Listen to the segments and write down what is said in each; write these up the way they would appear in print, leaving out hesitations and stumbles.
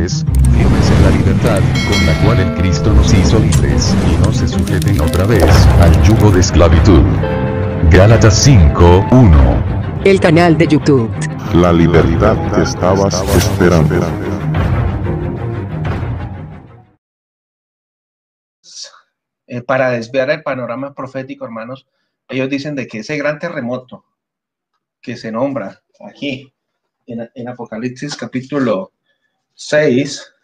ustedes, firmes en la libertad, con la cual el Cristo nos hizo libres, y no se sujeten otra vez, al yugo de esclavitud. Gálatas 5:1. El canal de YouTube. La libertad que estabas esperando. Para desviar el panorama profético, hermanos, ellos dicen de que ese gran terremoto que se nombra aquí en Apocalipsis capítulo 6,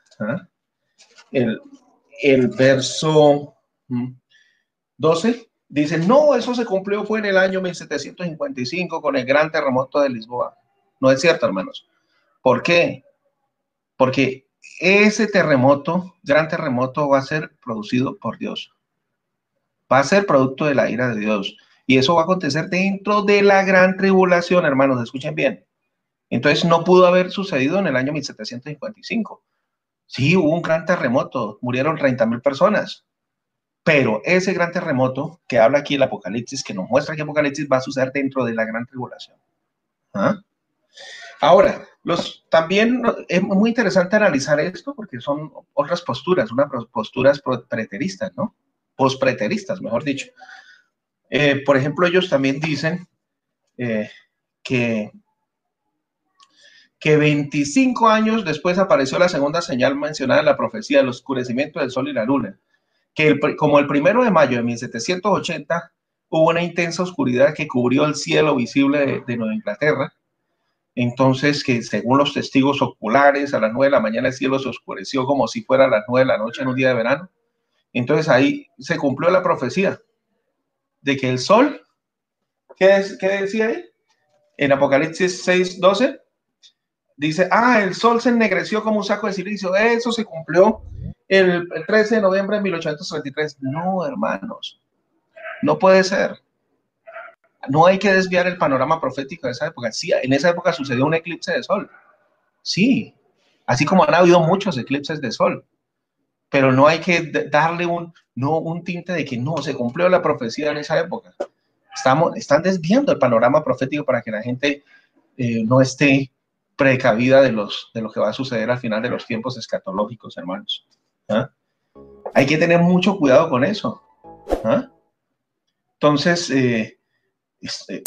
el verso 12, dice, no, eso se cumplió, fue en el año 1755 con el gran terremoto de Lisboa. No es cierto, hermanos. ¿Por qué? Porque ese terremoto, gran terremoto, va a ser producido por Dios. Va a ser producto de la ira de Dios. Y eso va a acontecer dentro de la gran tribulación, hermanos, escuchen bien. Entonces no pudo haber sucedido en el año 1755. Sí, hubo un gran terremoto, murieron 30,000 personas. Pero ese gran terremoto que habla aquí el Apocalipsis, que nos muestra que Apocalipsis va a suceder dentro de la gran tribulación. Ahora, también es muy interesante analizar esto porque son otras posturas, unas posturas preteristas, ¿no? Postpreteristas, mejor dicho. Por ejemplo, ellos también dicen que 25 años después apareció la segunda señal mencionada en la profecía, el oscurecimiento del sol y la luna, que como el 1 de mayo de 1780 hubo una intensa oscuridad que cubrió el cielo visible de Nueva Inglaterra. Entonces, que según los testigos oculares, a las 9 de la mañana el cielo se oscureció como si fuera a las 9 de la noche en un día de verano. Entonces ahí se cumplió la profecía de que el sol, ¿qué decía ahí? En Apocalipsis 6:12, dice, el sol se ennegreció como un saco de silicio. Eso se cumplió el 13 de noviembre de 1833. No, hermanos, no puede ser. No hay que desviar el panorama profético de esa época. Sí, en esa época sucedió un eclipse de sol. Sí, así como han habido muchos eclipses de sol. Pero no hay que darle un tinte de que no, se cumplió la profecía en esa época. Están desviando el panorama profético para que la gente no esté precavida de lo que va a suceder al final de los tiempos escatológicos, hermanos. Hay que tener mucho cuidado con eso. Entonces,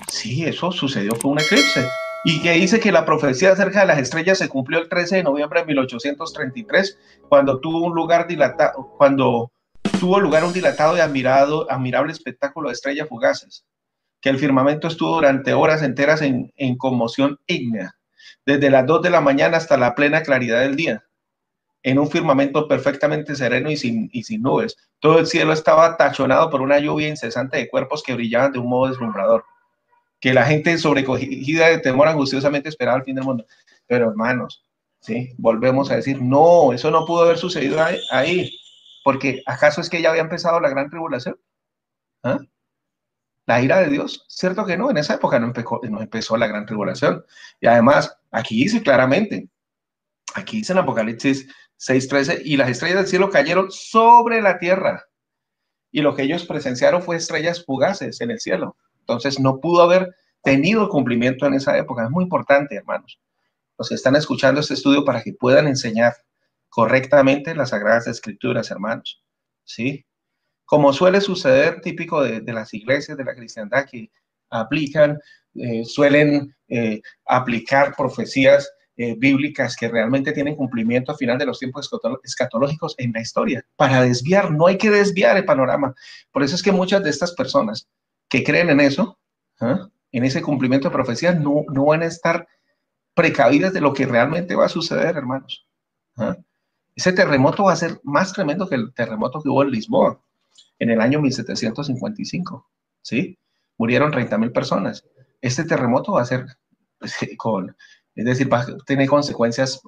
sí, eso sucedió, fue un eclipse. Y que dice que la profecía acerca de las estrellas se cumplió el 13 de noviembre de 1833, cuando tuvo lugar un dilatado y admirable espectáculo de estrellas fugaces, que el firmamento estuvo durante horas enteras en conmoción ígnea, desde las 2 de la mañana hasta la plena claridad del día, en un firmamento perfectamente sereno y sin nubes. Todo el cielo estaba tachonado por una lluvia incesante de cuerpos que brillaban de un modo deslumbrador, que la gente sobrecogida de temor angustiosamente esperaba el fin del mundo. Pero hermanos, ¿sí? Volvemos a decir, no, eso no pudo haber sucedido ahí, porque ¿acaso es que ya había empezado la gran tribulación? La ira de Dios, cierto que no, en esa época no empezó la gran tribulación. Y además, aquí dice claramente, aquí dice en Apocalipsis 6:13, y las estrellas del cielo cayeron sobre la tierra, y lo que ellos presenciaron fue estrellas fugaces en el cielo. Entonces no pudo haber tenido cumplimiento en esa época. Es muy importante, hermanos, los que están escuchando este estudio, para que puedan enseñar correctamente las Sagradas Escrituras, hermanos, ¿sí? Como suele suceder, típico de las iglesias de la cristiandad, que suelen aplicar profecías bíblicas que realmente tienen cumplimiento al final de los tiempos escatológicos en la historia. Para desviar, no hay que desviar el panorama. Por eso es que muchas de estas personas que creen en eso, en ese cumplimiento de profecías, no van a estar precavidas de lo que realmente va a suceder, hermanos. Ese terremoto va a ser más tremendo que el terremoto que hubo en Lisboa en el año 1755, ¿sí? Murieron 30,000 personas. Este terremoto va a ser es decir, va a tener consecuencias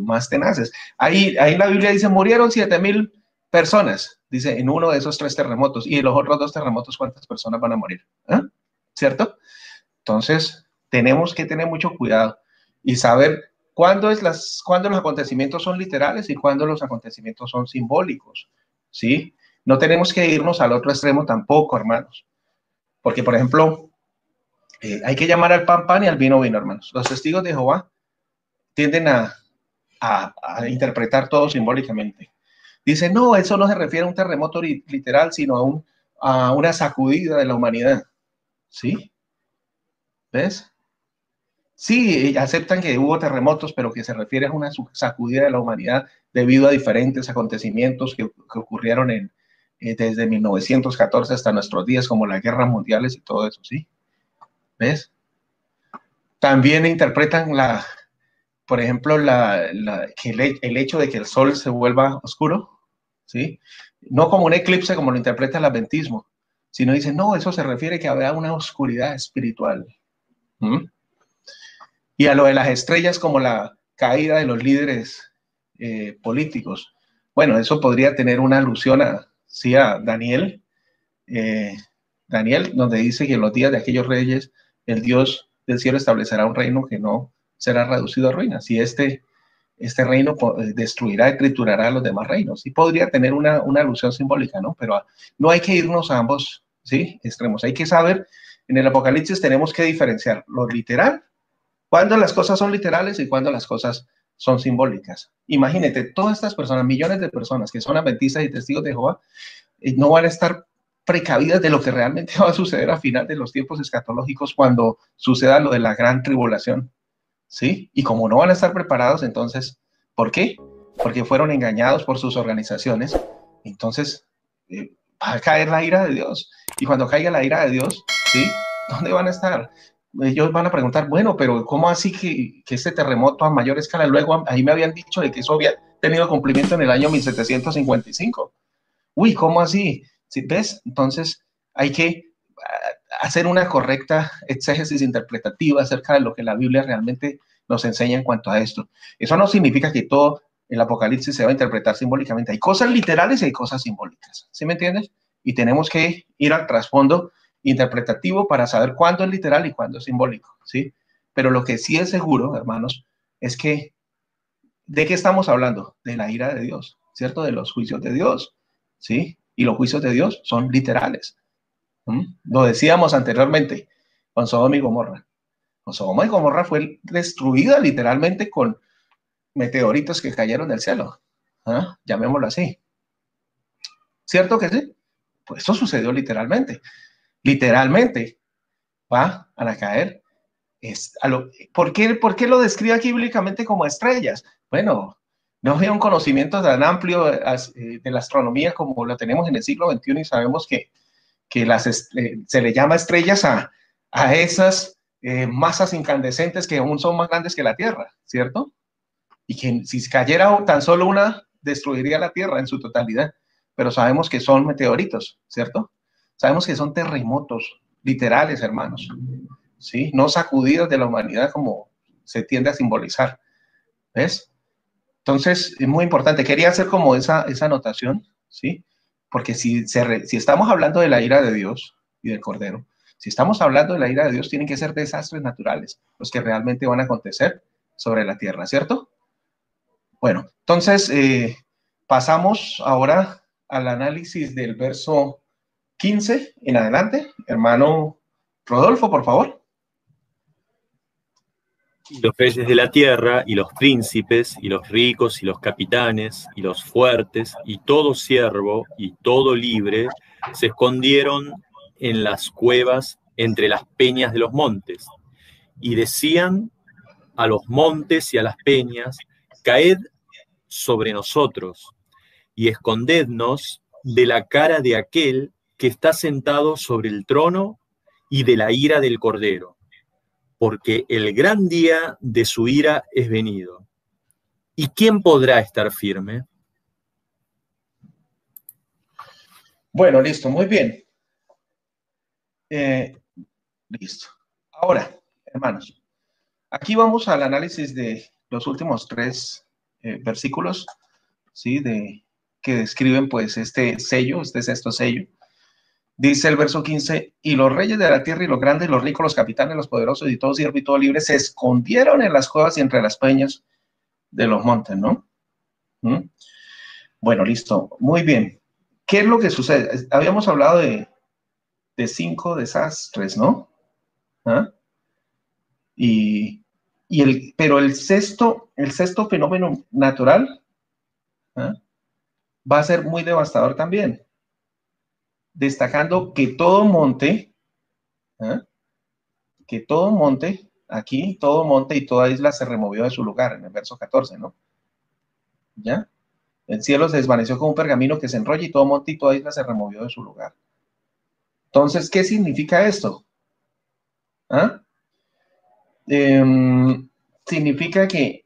más tenaces. Ahí la Biblia dice, murieron 7,000 personas, dice, en uno de esos 3 terremotos. Y en los otros 2 terremotos, ¿cuántas personas van a morir? ¿Cierto? Entonces, tenemos que tener mucho cuidado y saber cuándo los acontecimientos son literales y cuándo los acontecimientos son simbólicos, ¿sí? No tenemos que irnos al otro extremo tampoco, hermanos. Porque, por ejemplo, hay que llamar al pan pan y al vino vino, hermanos. Los testigos de Jehová tienden a a interpretar todo simbólicamente. Dice, no, eso no se refiere a un terremoto literal, sino a una sacudida de la humanidad. ¿Sí? ¿Ves? Sí, aceptan que hubo terremotos, pero que se refiere a una sacudida de la humanidad debido a diferentes acontecimientos que ocurrieron desde 1914 hasta nuestros días, como las guerras mundiales y todo eso, ¿sí? ¿Ves? También interpretan por ejemplo, que el hecho de que el sol se vuelva oscuro, ¿sí? No como un eclipse como lo interpreta el adventismo, sino dicen, no, eso se refiere a que habrá una oscuridad espiritual. ¿Mm? Y a lo de las estrellas como la caída de los líderes políticos. Bueno, eso podría tener una alusión a Daniel, Daniel, donde dice que en los días de aquellos reyes, el Dios del cielo establecerá un reino que no será reducido a ruinas. Y este reino destruirá y triturará a los demás reinos. Y podría tener una alusión simbólica, ¿no? Pero no hay que irnos a ambos, ¿sí? Extremos. Hay que saber, en el Apocalipsis tenemos que diferenciar lo literal, cuando las cosas son literales y cuando las cosas son simbólicas. Imagínate, todas estas personas, millones de personas que son adventistas y testigos de Jehová, no van a estar precavidas de lo que realmente va a suceder a final de los tiempos escatológicos cuando suceda lo de la gran tribulación, ¿sí? Y como no van a estar preparados, entonces, ¿por qué? Porque fueron engañados por sus organizaciones, entonces va a caer la ira de Dios. Y cuando caiga la ira de Dios, ¿sí? ¿Dónde van a estar? Ellos van a preguntar, bueno, pero ¿cómo así que este terremoto a mayor escala? Luego ahí me habían dicho de que eso había tenido cumplimiento en el año 1755. Uy, ¿cómo así? ¿Sí? ¿Ves? Entonces hay que hacer una correcta exégesis interpretativa acerca de lo que la Biblia realmente nos enseña en cuanto a esto. Eso no significa que todo el Apocalipsis se va a interpretar simbólicamente. Hay cosas literales y hay cosas simbólicas. ¿Sí me entiendes? Y tenemos que ir al trasfondo interpretativo para saber cuándo es literal y cuándo es simbólico, ¿sí? Pero lo que sí es seguro, hermanos, es que ¿de qué estamos hablando? De la ira de Dios, ¿cierto? De los juicios de Dios, ¿sí? Y los juicios de Dios son literales. Lo decíamos anteriormente con Sodoma y Gomorra. Con Sodoma y Gomorra fue destruida literalmente con meteoritos que cayeron del cielo. ¿Ah? Llamémoslo así. ¿Cierto que sí? Pues eso sucedió literalmente. Literalmente va a caer. ¿Por qué lo describe aquí bíblicamente como estrellas? Bueno, no había un conocimiento tan amplio de la astronomía como lo tenemos en el siglo XXI y sabemos que se le llama estrellas a esas masas incandescentes que aún son más grandes que la Tierra, ¿cierto? Y que si cayera tan solo una, destruiría la Tierra en su totalidad. Pero sabemos que son meteoritos, ¿cierto? Sabemos que son terremotos literales, hermanos, ¿sí? No sacudidos de la humanidad como se tiende a simbolizar, ¿ves? Entonces, es muy importante. Quería hacer como esa anotación, ¿sí? Porque si estamos hablando de la ira de Dios y del Cordero, si estamos hablando de la ira de Dios, tienen que ser desastres naturales los que realmente van a acontecer sobre la tierra, ¿cierto? Bueno, entonces pasamos ahora al análisis del verso 15 en adelante. Hermano Rodolfo, por favor. Y los reyes de la tierra, y los príncipes, y los ricos, y los capitanes, y los fuertes, y todo siervo, y todo libre, se escondieron en las cuevas entre las peñas de los montes, y decían a los montes y a las peñas, caed sobre nosotros, y escondednos de la cara de aquel que está sentado sobre el trono y de la ira del Cordero, porque el gran día de su ira es venido. ¿Y quién podrá estar firme? Bueno, listo, muy bien. Listo. Ahora, hermanos, aquí vamos al análisis de los últimos 3 versículos, ¿sí? Que describen pues este sello, este sexto sello. Dice el verso 15, y los reyes de la tierra y los grandes, los ricos, los capitanes, los poderosos y todo siervo y todo libre se escondieron en las cuevas y entre las peñas de los montes, ¿no? Bueno, listo, muy bien. ¿Qué es lo que sucede? Habíamos hablado de 5 desastres, ¿no? ¿Ah? Y Pero el sexto fenómeno natural va a ser muy devastador también, destacando que todo monte, aquí, todo monte y toda isla se removió de su lugar, en el verso 14, ¿no? ¿Ya? El cielo se desvaneció como un pergamino que se enrolla y todo monte y toda isla se removió de su lugar. Entonces, ¿qué significa esto? Significa que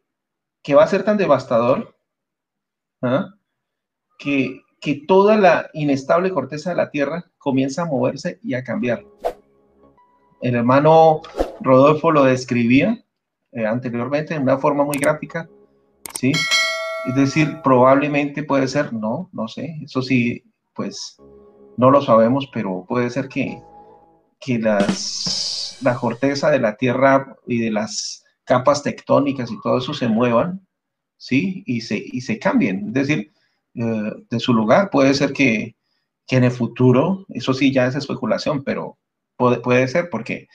va a ser tan devastador que toda la inestable corteza de la tierra comienza a moverse y a cambiar. El hermano Rodolfo lo describía anteriormente de una forma muy gráfica, ¿sí? Es decir, probablemente puede ser, no sé, eso sí, pues no lo sabemos, pero puede ser que la corteza de la tierra y de las capas tectónicas y todo eso se muevan, ¿sí? Y se cambien, es decir, de su lugar. Puede ser que en el futuro, eso sí ya es especulación, pero puede ser porque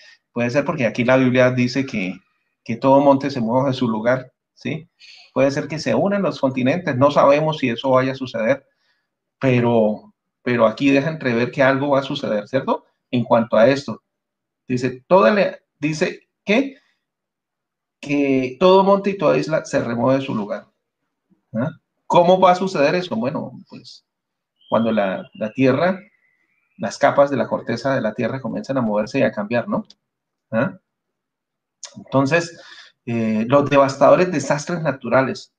aquí la Biblia dice que todo monte se mueva de su lugar, ¿sí? Puede ser que se unan los continentes, no sabemos si eso vaya a suceder, pero aquí deja entrever que algo va a suceder, ¿cierto? En cuanto a esto, dice que todo monte y toda isla se remueve de su lugar. ¿Cómo va a suceder eso? Bueno, pues cuando la tierra, las capas de la corteza de la tierra comienzan a moverse y a cambiar, ¿no? Entonces, los devastadores desastres naturales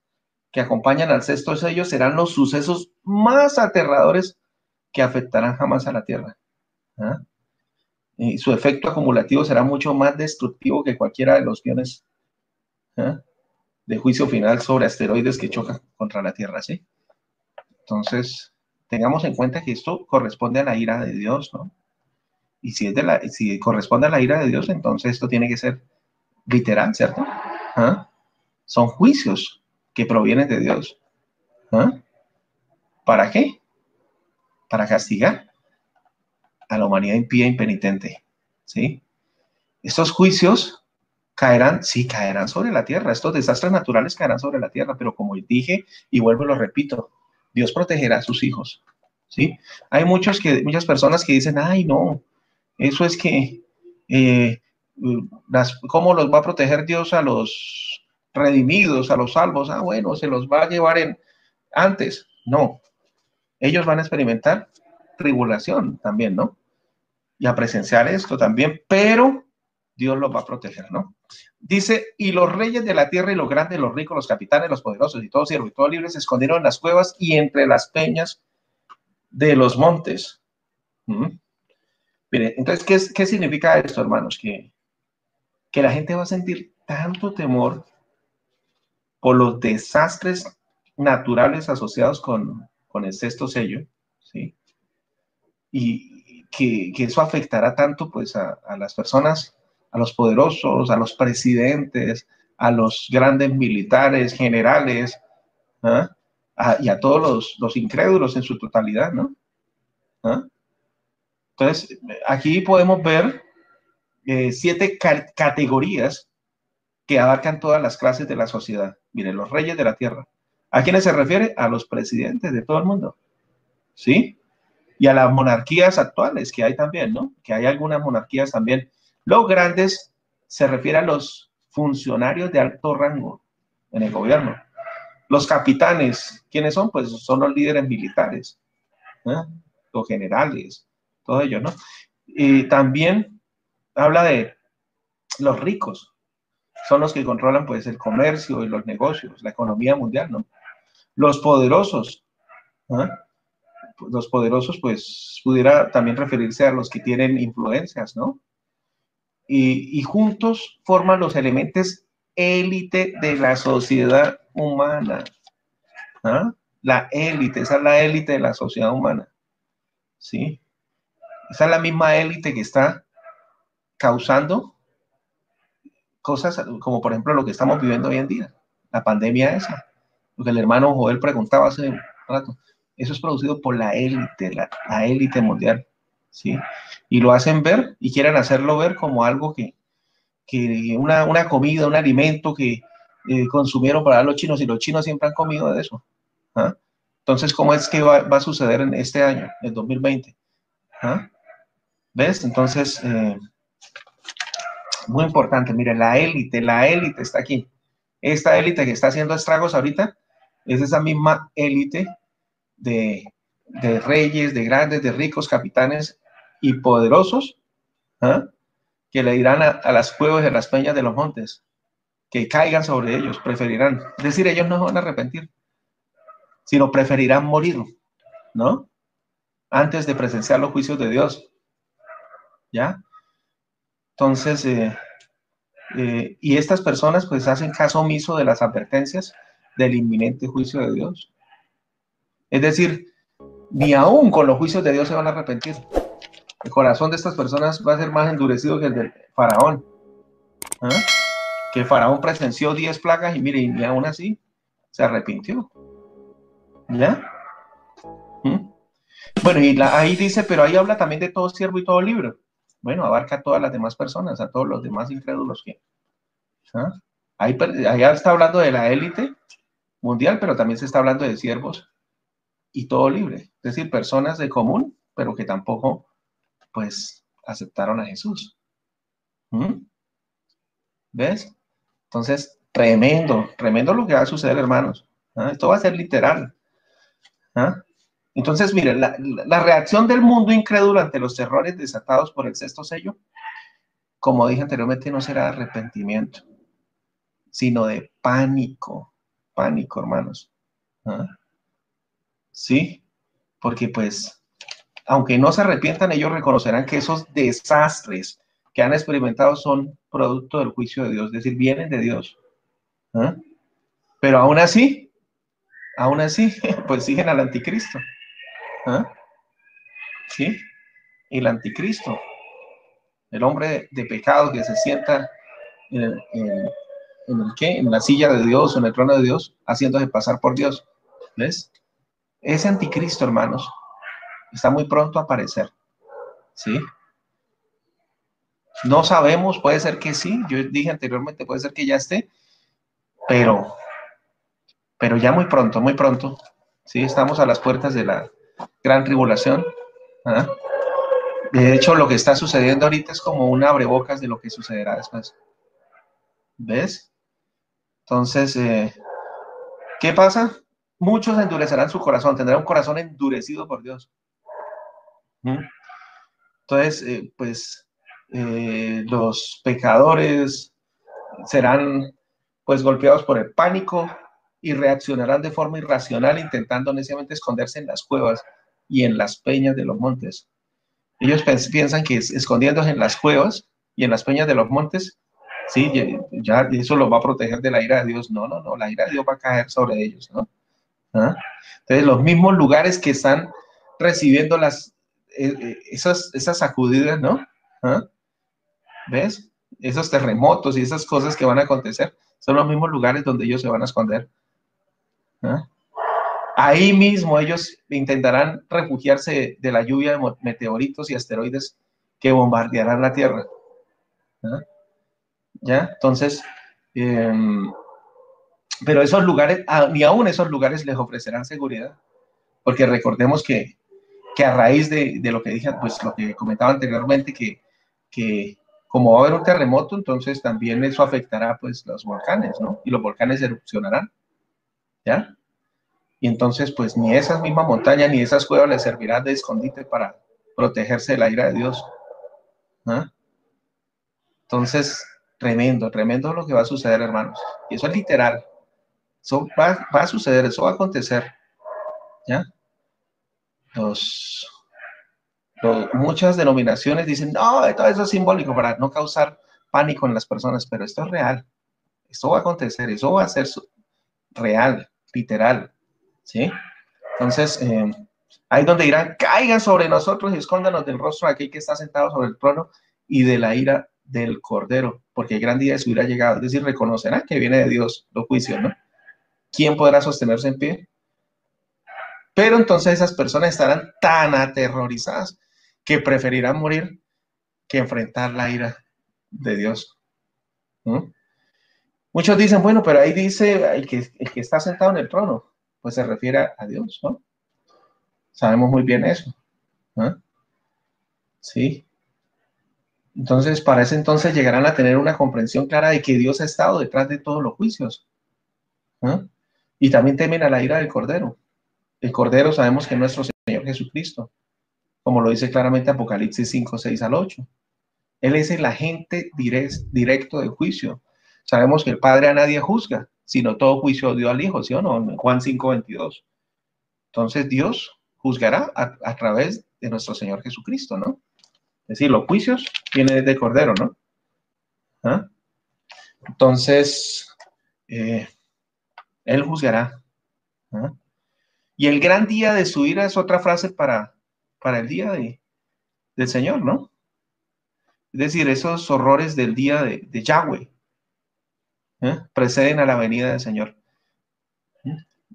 que acompañan al sexto sello serán los sucesos más aterradores que afectarán jamás a la tierra. Y su efecto acumulativo será mucho más destructivo que cualquiera de los guiones de juicio final sobre asteroides que chocan contra la Tierra, ¿sí? Entonces, tengamos en cuenta que esto corresponde a la ira de Dios, ¿no? Y si corresponde a la ira de Dios, entonces esto tiene que ser literal, ¿cierto? Son juicios que provienen de Dios. ¿Para qué? Para castigar a la humanidad impía e impenitente, ¿sí? Estos juicios caerán sobre la tierra. Estos desastres naturales caerán sobre la tierra, pero como dije, y vuelvo y lo repito, Dios protegerá a sus hijos, ¿sí? Hay muchas personas que dicen, ay, no, eso es que, ¿cómo los va a proteger Dios a los redimidos, a los salvos? Ah, bueno, se los va a llevar antes. No, ellos van a experimentar tribulación también, ¿no? Y a presenciar esto también, pero Dios los va a proteger, ¿no? Dice, y los reyes de la tierra y los grandes, los ricos, los capitanes, los poderosos y todo siervo y todo libre se escondieron en las cuevas y entre las peñas de los montes. Mire, entonces, ¿qué significa esto, hermanos? Que la gente va a sentir tanto temor por los desastres naturales asociados con el sexto sello, ¿sí? Y que eso afectará tanto, pues, a las personas, a los poderosos, a los presidentes, a los grandes militares, generales, y a todos los incrédulos en su totalidad, ¿no? Entonces, aquí podemos ver 7 categorías que abarcan todas las clases de la sociedad. Miren, los reyes de la tierra. ¿A quiénes se refiere? A los presidentes de todo el mundo, ¿sí? Y a las monarquías actuales que hay también, ¿no? Que hay algunas monarquías también. Los grandes se refiere a los funcionarios de alto rango en el gobierno. Los capitanes, ¿quiénes son? Pues son los líderes militares, los generales, todo ello, ¿no? Y también habla de los ricos, son los que controlan pues el comercio y los negocios, la economía mundial, ¿no? Los poderosos, los poderosos pues pudiera también referirse a los que tienen influencias, ¿no? Y juntos forman los elementos élite de la sociedad humana. La élite, esa es la élite de la sociedad humana, ¿sí? Esa es la misma élite que está causando cosas como por ejemplo lo que estamos viviendo hoy en día, la pandemia esa, lo que el hermano Joel preguntaba hace un rato, eso es producido por la élite mundial, ¿sí? Y lo hacen ver y quieren hacerlo ver como algo que una comida, un alimento que consumieron para los chinos, y los chinos siempre han comido de eso. ¿Ah? Entonces, ¿cómo es que va a suceder en este año, el 2020? ¿Ah? ¿Ves? Entonces, muy importante, miren, la élite está aquí. Esta élite que está haciendo estragos ahorita es esa misma élite de reyes, de grandes, de ricos, capitanes y poderosos, ¿ah? Que le dirán a las cuevas y a las peñas de los montes, que caigan sobre ellos, preferirán. Es decir, ellos no se van a arrepentir, sino preferirán morir, ¿no? Antes de presenciar los juicios de Dios, ¿ya? Entonces, y estas personas pues hacen caso omiso de las advertencias del inminente juicio de Dios. Es decir, ni aún con los juicios de Dios se van a arrepentir. El corazón de estas personas va a ser más endurecido que el del faraón. ¿Ah? Que Faraón presenció 10 plagas y mire, y aún así se arrepintió. ¿Ya? ¿Mm? Bueno, y ahí dice, pero ahí habla también de todo siervo y todo libre. Bueno, abarca a todas las demás personas, a todos los demás incrédulos que... ¿Ah? Ahí está hablando de la élite mundial, pero también se está hablando de siervos y todo libre. Es decir, personas de común, pero que tampoco, pues, aceptaron a Jesús. ¿Mm? ¿Ves? Entonces, tremendo lo que va a suceder, hermanos. ¿Ah? Esto va a ser literal. ¿Ah? Entonces, miren, la reacción del mundo incrédulo ante los terrores desatados por el sexto sello, como dije anteriormente, no será de arrepentimiento, sino de pánico. Pánico, hermanos. ¿Ah? Sí, porque pues, aunque no se arrepientan, ellos reconocerán que esos desastres que han experimentado son producto del juicio de Dios, es decir, vienen de Dios. ¿Ah? Pero aún así, pues siguen al anticristo. ¿Ah? ¿Sí? El anticristo, el hombre de pecado que se sienta en la silla de Dios, en el trono de Dios, haciéndose pasar por Dios. ¿Ves? Ese anticristo, hermanos, está muy pronto a aparecer. ¿Sí? No sabemos, puede ser que sí, yo dije anteriormente, puede ser que ya esté, pero ya muy pronto, ¿sí? Estamos a las puertas de la gran tribulación. ¿Ah? De hecho, lo que está sucediendo ahorita es como un abrebocas de lo que sucederá después. ¿Ves? Entonces, ¿qué pasa? Muchos endurecerán su corazón, tendrán un corazón endurecido por Dios. Entonces, los pecadores serán pues golpeados por el pánico y reaccionarán de forma irracional, intentando neciamente esconderse en las cuevas y en las peñas de los montes. Ellos piensan que escondiéndose en las cuevas y en las peñas de los montes, sí, ya eso los va a proteger de la ira de Dios. No, la ira de Dios va a caer sobre ellos, ¿no? ¿Ah? Entonces, los mismos lugares que están recibiendo esas sacudidas, ¿no? ¿Ah? ¿Ves? Esos terremotos y esas cosas que van a acontecer son los mismos lugares donde ellos se van a esconder. ¿Ah? Ahí mismo ellos intentarán refugiarse de la lluvia de meteoritos y asteroides que bombardearán la Tierra. ¿Ah? ¿Ya? Entonces, pero esos lugares, ni aún esos lugares les ofrecerán seguridad, porque recordemos que a raíz de lo que dije, pues lo que comentaba anteriormente, que como va a haber un terremoto, entonces también eso afectará pues los volcanes, ¿no? Y los volcanes erupcionarán, ¿ya? Y entonces pues ni esas mismas montañas ni esas cuevas les servirán de escondite para protegerse de la ira de Dios. ¿Ah? Entonces, tremendo lo que va a suceder, hermanos. Y eso es literal. Eso va a suceder, eso va a acontecer, ¿ya? Muchas denominaciones dicen, no, todo eso es simbólico para no causar pánico en las personas, pero esto es real. Esto va a acontecer, eso va a ser real, literal, ¿sí? Entonces, ahí donde dirán, caigan sobre nosotros y escóndanos del rostro de aquel que está sentado sobre el trono y de la ira del Cordero, porque el gran día de su ira ha llegado. Es decir, reconocerán que viene de Dios los juicios, ¿no? ¿Quién podrá sostenerse en pie? Pero entonces esas personas estarán tan aterrorizadas que preferirán morir que enfrentar la ira de Dios. ¿no? Muchos dicen, bueno, pero ahí dice el que está sentado en el trono, pues se refiere a Dios, ¿no? Sabemos muy bien eso, ¿no? Sí. Entonces, para ese entonces llegarán a tener una comprensión clara de que Dios ha estado detrás de todos los juicios, ¿no? Y también temen a la ira del Cordero. El Cordero sabemos que es nuestro Señor Jesucristo, como lo dice claramente Apocalipsis 5, 6 al 8. Él es el agente directo del juicio. Sabemos que el Padre a nadie juzga, sino todo juicio dio al Hijo, ¿sí o no? En Juan 5, 22. Entonces Dios juzgará a través de nuestro Señor Jesucristo, ¿no? Es decir, los juicios vienen del Cordero, ¿no? ¿Ah? Entonces, Él juzgará. ¿Ah? Y el gran día de su ira es otra frase para el día del Señor, ¿no? Es decir, esos horrores del día de Yahweh preceden a la venida del Señor.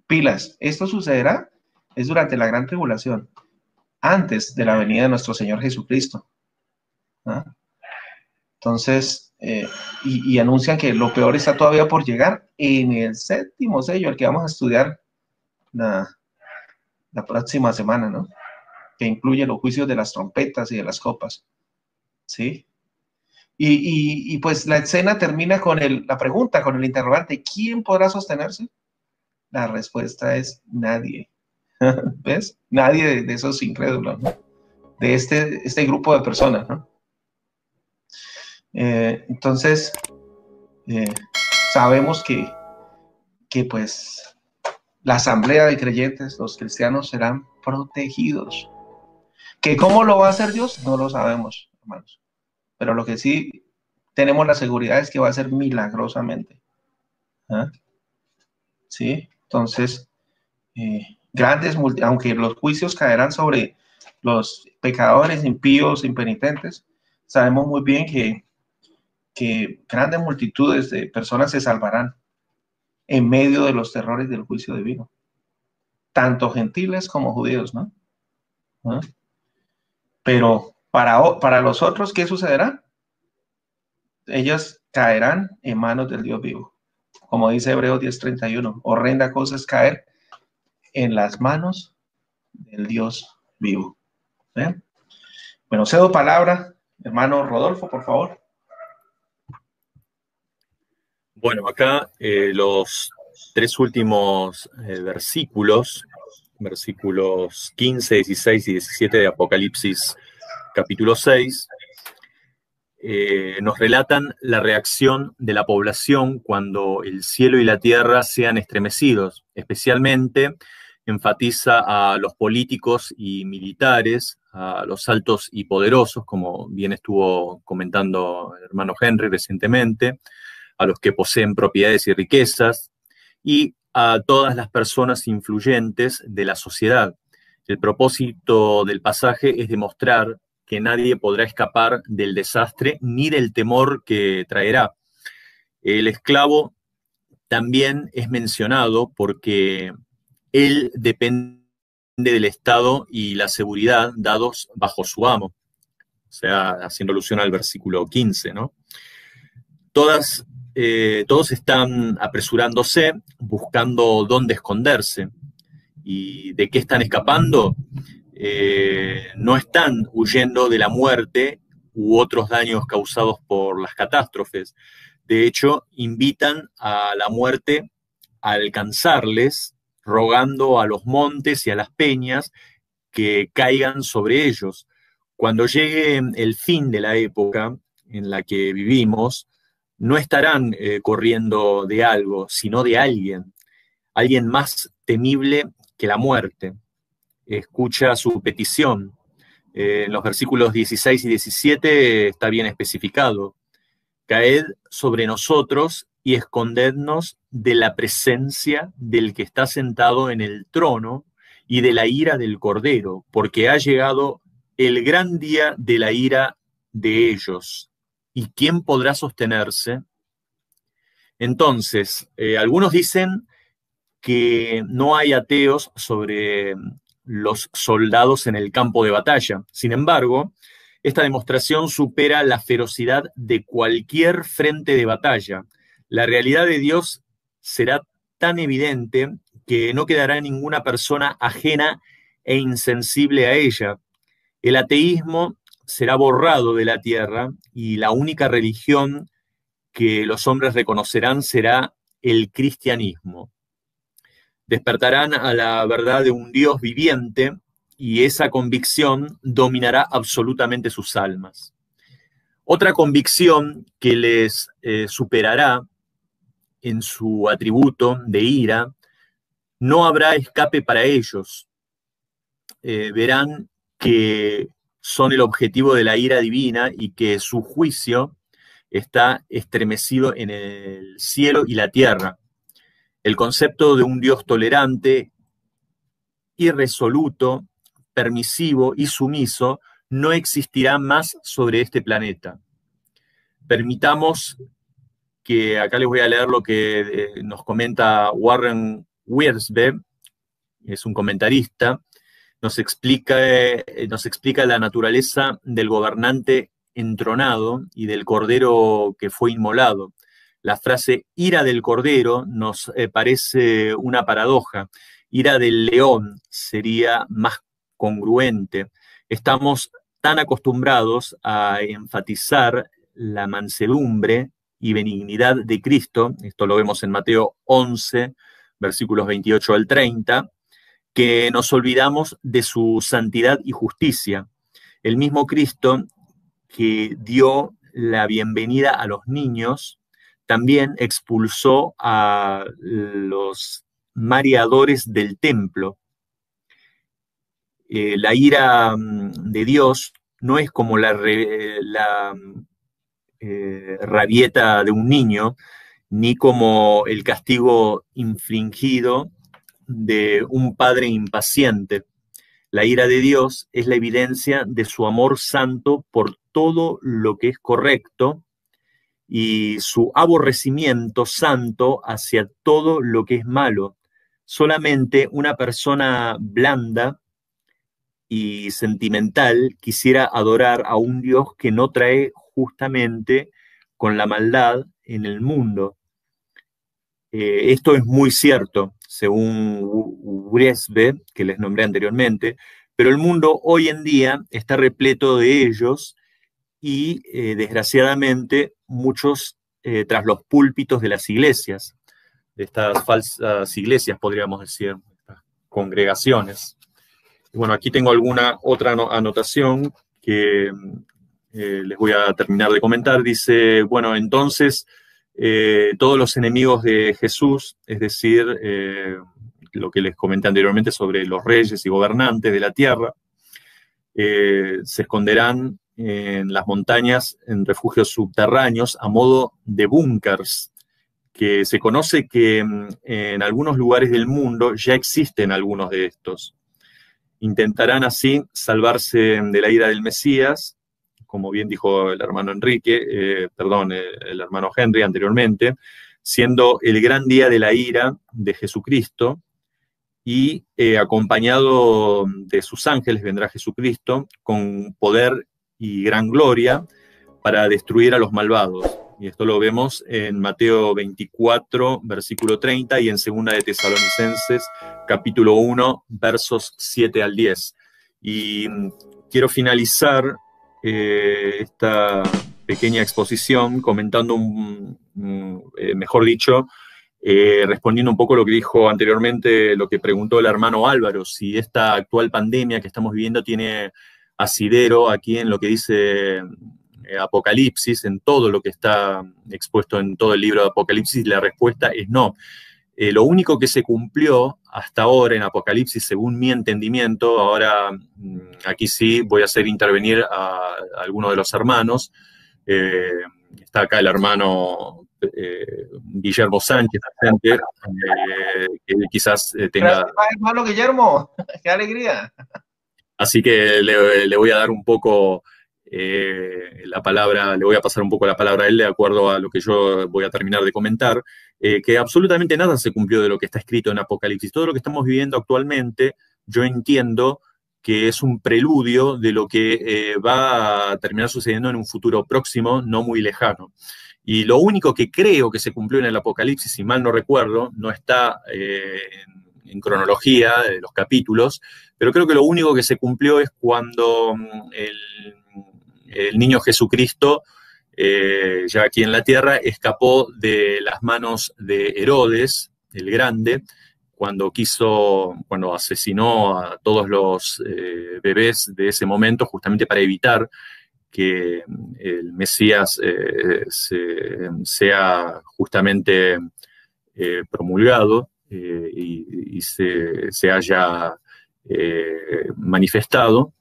Pilas, esto sucederá es durante la gran tribulación, antes de la venida de nuestro Señor Jesucristo. ¿Ah? Entonces, y anuncian que lo peor está todavía por llegar en el 7º sello, el que vamos a estudiar la próxima semana, ¿no? Que incluye los juicios de las trompetas y de las copas, ¿sí? Y pues la escena termina con la pregunta, con el interrogante, ¿quién podrá sostenerse? La respuesta es nadie. ¿Ves? Nadie de esos incrédulos, ¿no? De este grupo de personas, ¿no? Entonces, sabemos que pues la asamblea de creyentes, los cristianos, serán protegidos. ¿Que cómo lo va a hacer Dios? No lo sabemos, hermanos. Pero lo que sí tenemos la seguridad es que va a ser milagrosamente. ¿Ah? ¿Sí? Entonces, aunque los juicios caerán sobre los pecadores, impíos, impenitentes, sabemos muy bien que grandes multitudes de personas se salvarán en medio de los terrores del juicio divino, tanto gentiles como judíos, ¿no? ¿Ah? Pero para los otros, ¿qué sucederá? Ellos caerán en manos del Dios vivo. Como dice Hebreos 10:31, horrenda cosa es caer en las manos del Dios vivo. ¿Eh? Bueno, cedo palabra, hermano Rodolfo, por favor. Bueno, acá los 3 últimos versículos 15, 16 y 17 de Apocalipsis capítulo 6, nos relatan la reacción de la población cuando el cielo y la tierra sean estremecidos. Especialmente enfatiza a los políticos y militares, a los altos y poderosos, como bien estuvo comentando el hermano Henry recientemente, a los que poseen propiedades y riquezas, y a todas las personas influyentes de la sociedad. El propósito del pasaje es demostrar que nadie podrá escapar del desastre ni del temor que traerá. El esclavo también es mencionado porque él depende del Estado y la seguridad dados bajo su amo. O sea, haciendo alusión al versículo 15, ¿no? Todos están apresurándose, buscando dónde esconderse. ¿Y de qué están escapando? No están huyendo de la muerte u otros daños causados por las catástrofes. De hecho, invitan a la muerte a alcanzarles, rogando a los montes y a las peñas que caigan sobre ellos. Cuando llegue el fin de la época en la que vivimos, no estarán corriendo de algo, sino de alguien más temible que la muerte. Escucha su petición. En los versículos 16 y 17 está bien especificado. Caed sobre nosotros y escondednos de la presencia del que está sentado en el trono y de la ira del Cordero, porque ha llegado el gran día de la ira de ellos. ¿Y quién podrá sostenerse? Entonces, algunos dicen que no hay ateos sobre los soldados en el campo de batalla. Sin embargo, Esta demostración supera la ferocidad de cualquier frente de batalla. La realidad de Dios será tan evidente que no quedará ninguna persona ajena e insensible a ella. El ateísmo será borrado de la tierra y la única religión que los hombres reconocerán será el cristianismo. Despertarán a la verdad de un Dios viviente y esa convicción dominará absolutamente sus almas. Otra convicción que les superará en su atributo de ira, no habrá escape para ellos. Verán que son el objetivo de la ira divina y que su juicio está estremecido en el cielo y la tierra. El concepto de un Dios tolerante, irresoluto, permisivo y sumiso no existirá más sobre este planeta. Permitamos que acá les voy a leer lo que nos comenta Warren Wiersbe, es un comentarista, nos explica la naturaleza del gobernante entronado y del cordero que fue inmolado. La frase ira del cordero nos parece una paradoja. Ira del león sería más congruente. Estamos tan acostumbrados a enfatizar la mansedumbre y benignidad de Cristo, esto lo vemos en Mateo 11, versículos 28 al 30, que nos olvidamos de su santidad y justicia. El mismo Cristo que dio la bienvenida a los niños, también expulsó a los mareadores del templo. La ira de Dios no es como la rabieta de un niño, ni como el castigo infligido de un padre impaciente. La ira de Dios es la evidencia de su amor santo por todo lo que es correcto y su aborrecimiento santo hacia todo lo que es malo. Solamente una persona blanda y sentimental quisiera adorar a un Dios que no trae justamente con la maldad en el mundo. Esto es muy cierto, según Wiersbe, que les nombré anteriormente, pero el mundo hoy en día está repleto de ellos y, desgraciadamente, muchos tras los púlpitos de las iglesias, de estas falsas iglesias, podríamos decir, estas congregaciones. Y bueno, aquí tengo alguna otra anotación que les voy a terminar de comentar. Dice, bueno, entonces todos los enemigos de Jesús, es decir, lo que les comenté anteriormente sobre los reyes y gobernantes de la tierra, se esconderán en las montañas, en refugios subterráneos, a modo de búnkers, que se conoce que en algunos lugares del mundo ya existen algunos de estos. Intentarán así salvarse de la ira del Mesías, como bien dijo el hermano el hermano Henry anteriormente, siendo el gran día de la ira de Jesucristo, y acompañado de sus ángeles vendrá Jesucristo con poder y gran gloria para destruir a los malvados. Y esto lo vemos en Mateo 24, versículo 30, y en 2 de Tesalonicenses, capítulo 1, versos 7 al 10. Y quiero finalizar esta pequeña exposición comentando, mejor dicho, respondiendo un poco lo que dijo anteriormente, lo que preguntó el hermano Álvaro, si esta actual pandemia que estamos viviendo tiene asidero aquí en lo que dice Apocalipsis, en todo lo que está expuesto en todo el libro de Apocalipsis. La respuesta es no. Lo único que se cumplió hasta ahora en Apocalipsis, según mi entendimiento, ahora aquí sí voy a hacer intervenir a alguno de los hermanos. Está acá el hermano Guillermo Sánchez, presente, que quizás tenga... Gracias, hermano Guillermo, qué alegría. Así que le voy a dar un poco la palabra, le voy a pasar un poco la palabra a él de acuerdo a lo que yo voy a terminar de comentar, que absolutamente nada se cumplió de lo que está escrito en Apocalipsis. Todo lo que estamos viviendo actualmente, yo entiendo que es un preludio de lo que va a terminar sucediendo en un futuro próximo, no muy lejano. Y lo único que creo que se cumplió en el Apocalipsis, si mal no recuerdo, no está en cronología de los capítulos, pero creo que lo único que se cumplió es cuando el niño Jesucristo, ya aquí en la tierra, escapó de las manos de Herodes, el Grande, cuando asesinó a todos los bebés de ese momento, justamente para evitar que el Mesías sea justamente promulgado y se haya manifestado,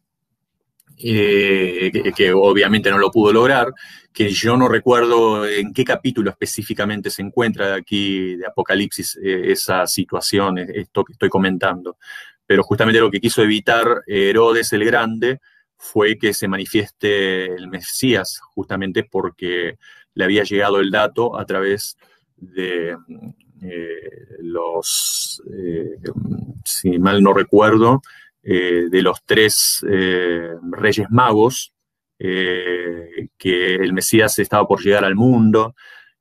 que obviamente no lo pudo lograr, que yo no recuerdo en qué capítulo específicamente se encuentra aquí de Apocalipsis esa situación, esto que estoy comentando. Pero justamente lo que quiso evitar Herodes el Grande fue que se manifieste el Mesías, justamente porque le había llegado el dato a través de si mal no recuerdo, de los 3 reyes magos, que el Mesías estaba por llegar al mundo.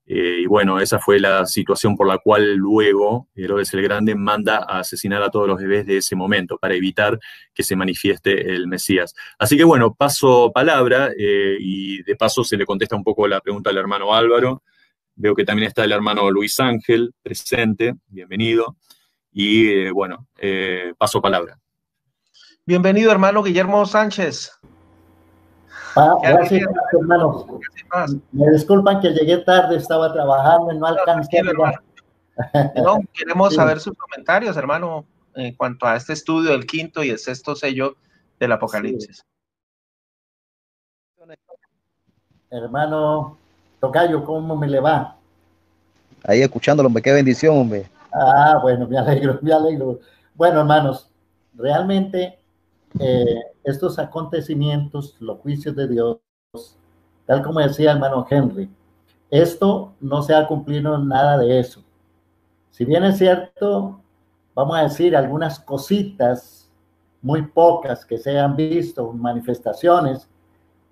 Y bueno, esa fue la situación por la cual luego Herodes el Grande manda a asesinar a todos los bebés de ese momento para evitar que se manifieste el Mesías. Así que bueno, paso palabra y de paso se le contesta un poco la pregunta al hermano Álvaro. Veo que también está el hermano Luis Ángel presente, bienvenido. Y bueno, paso palabra. Bienvenido, hermano Guillermo Sánchez. Gracias, hermanos. Me disculpan que llegué tarde, estaba trabajando y no alcancé. No, queremos saber sus comentarios, hermano, en cuanto a este estudio del 5º y el 6º sello del Apocalipsis. Sí. Hermano Tocayo, ¿cómo me le va? Ahí escuchándolo, hombre, qué bendición, hombre. Ah, bueno, me alegro, me alegro. Bueno, hermanos, realmente estos acontecimientos, los juicios de Dios, tal como decía el hermano Henry, esto no se ha cumplido nada de eso. Si bien es cierto, vamos a decir algunas cositas, muy pocas que se han visto, manifestaciones,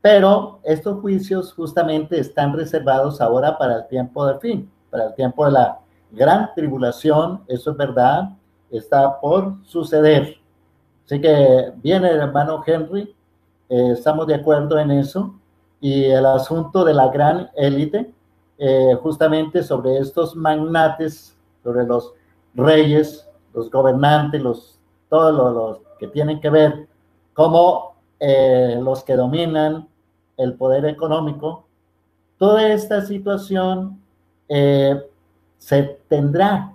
pero estos juicios justamente están reservados ahora para el tiempo del fin, para el tiempo de la gran tribulación. Eso es verdad, está por suceder. Así que viene el hermano Henry, estamos de acuerdo en eso, y el asunto de la gran élite, justamente sobre estos magnates, sobre los reyes, los gobernantes, todos los que tienen que ver, como los que dominan el poder económico. Toda esta situación se tendrá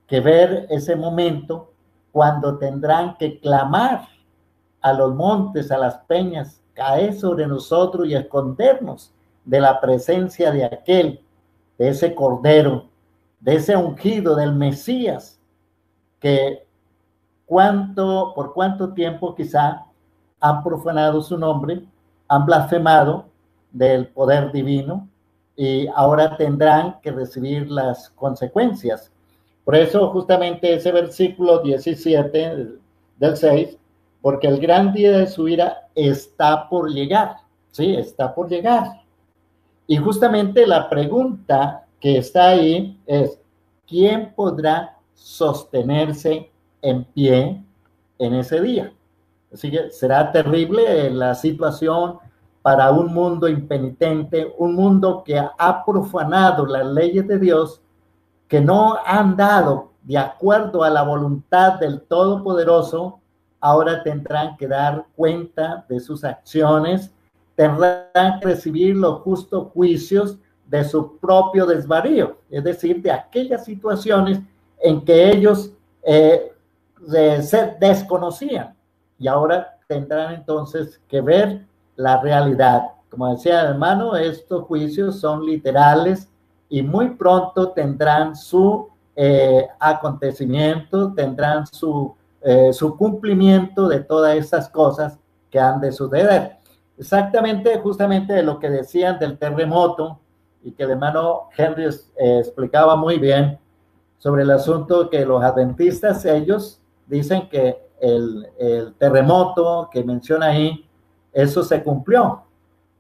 que ver ese momento cuando tendrán que clamar a los montes, a las peñas, caer sobre nosotros y escondernos de la presencia de aquel, de ese Cordero, de ese ungido, del Mesías, que por cuánto tiempo quizá han profanado su nombre, han blasfemado del poder divino y ahora tendrán que recibir las consecuencias. Por eso justamente ese versículo 17 del 6, porque el gran día de su ira está por llegar, sí, está por llegar. Y justamente la pregunta que está ahí es, ¿quién podrá sostenerse en pie en ese día? Así que será terrible la situación para un mundo impenitente, un mundo que ha profanado las leyes de Dios, que no han dado de acuerdo a la voluntad del Todopoderoso. Ahora tendrán que dar cuenta de sus acciones, tendrán que recibir los justos juicios de su propio desvarío, es decir, de aquellas situaciones en que ellos se desconocían, y ahora tendrán entonces que ver la realidad. Como decía el hermano, estos juicios son literales y muy pronto tendrán su acontecimiento, tendrán su cumplimiento de todas estas cosas que han de suceder. Exactamente, justamente de lo que decían del terremoto, y que el hermano Henry explicaba muy bien sobre el asunto, que los adventistas, ellos dicen que el terremoto que menciona ahí, eso se cumplió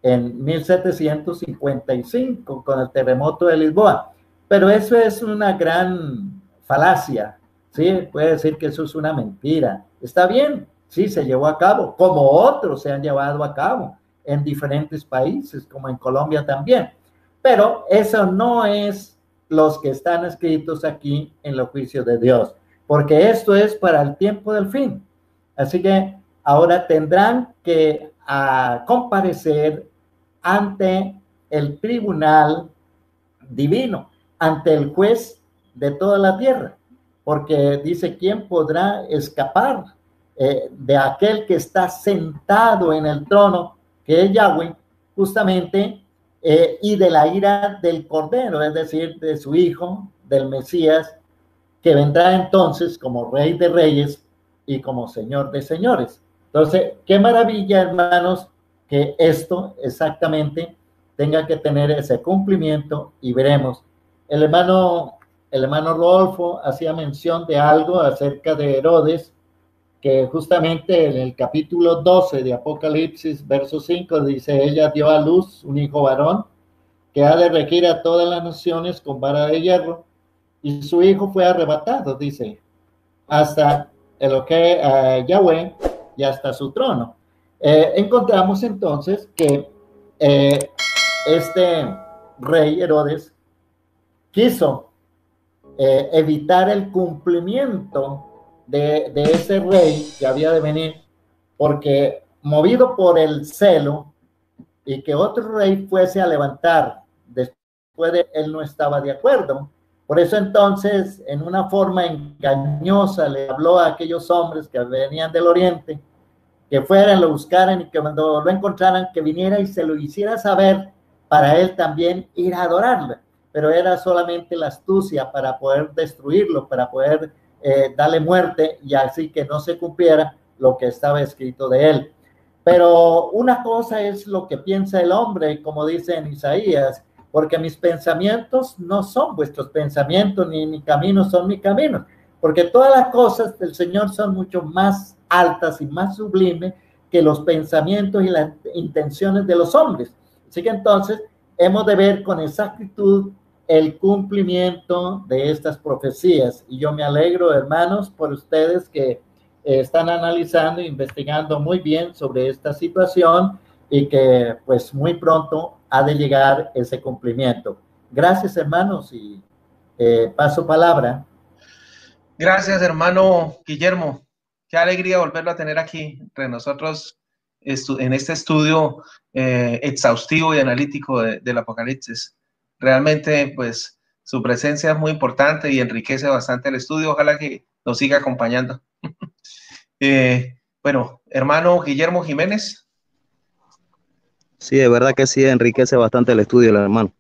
en 1755 con el terremoto de Lisboa. Pero eso es una gran falacia, ¿sí? Puede decir que eso es una mentira. Está bien, sí, se llevó a cabo, como otros se han llevado a cabo en diferentes países, como en Colombia también. Pero eso no es los que están escritos aquí en los juicios de Dios, porque esto es para el tiempo del fin. Así que ahora tendrán que comparecer ante el tribunal divino, ante el juez de toda la tierra, porque dice, ¿quién podrá escapar de aquel que está sentado en el trono, que es Yahweh, justamente, y de la ira del Cordero, es decir, de su Hijo, del Mesías, que vendrá entonces como Rey de Reyes y como Señor de Señores? Entonces, qué maravilla, hermanos, que esto exactamente tenga que tener ese cumplimiento, y veremos. El hermano Rodolfo hacía mención de algo acerca de Herodes, que justamente en el capítulo 12 de Apocalipsis, verso 5, dice, ella dio a luz un hijo varón que ha de regir a todas las naciones con vara de hierro, y su hijo fue arrebatado, dice, hasta Yahweh y hasta su trono. Encontramos entonces que este rey Herodes quiso evitar el cumplimiento de ese rey que había de venir, porque movido por el celo y que otro rey fuese a levantar después de él, no estaba de acuerdo. Por eso entonces, en una forma engañosa, le habló a aquellos hombres que venían del oriente, que fueran, lo buscaran, y que cuando lo encontraran, que viniera y se lo hiciera saber, para él también ir a adorarlo. Pero era solamente la astucia para poder destruirlo, para poder darle muerte, y así que no se cumpliera lo que estaba escrito de él. Pero una cosa es lo que piensa el hombre, como dice en Isaías, porque mis pensamientos no son vuestros pensamientos, ni mis caminos son mis caminos, porque todas las cosas del Señor son mucho más altas y más sublimes que los pensamientos y las intenciones de los hombres. Así que entonces hemos de ver con exactitud el cumplimiento de estas profecías. Y yo me alegro, hermanos, por ustedes que están analizando e investigando muy bien sobre esta situación, y que pues muy pronto ha de llegar ese cumplimiento. Gracias, hermanos, y paso palabra. Gracias, hermano Guillermo. Qué alegría volverlo a tener aquí entre nosotros en este estudio exhaustivo y analítico del Apocalipsis. Realmente, pues, su presencia es muy importante y enriquece bastante el estudio. Ojalá que nos siga acompañando. Bueno, hermano Guillermo Jiménez. Sí, de verdad que sí, enriquece bastante el estudio, el hermano.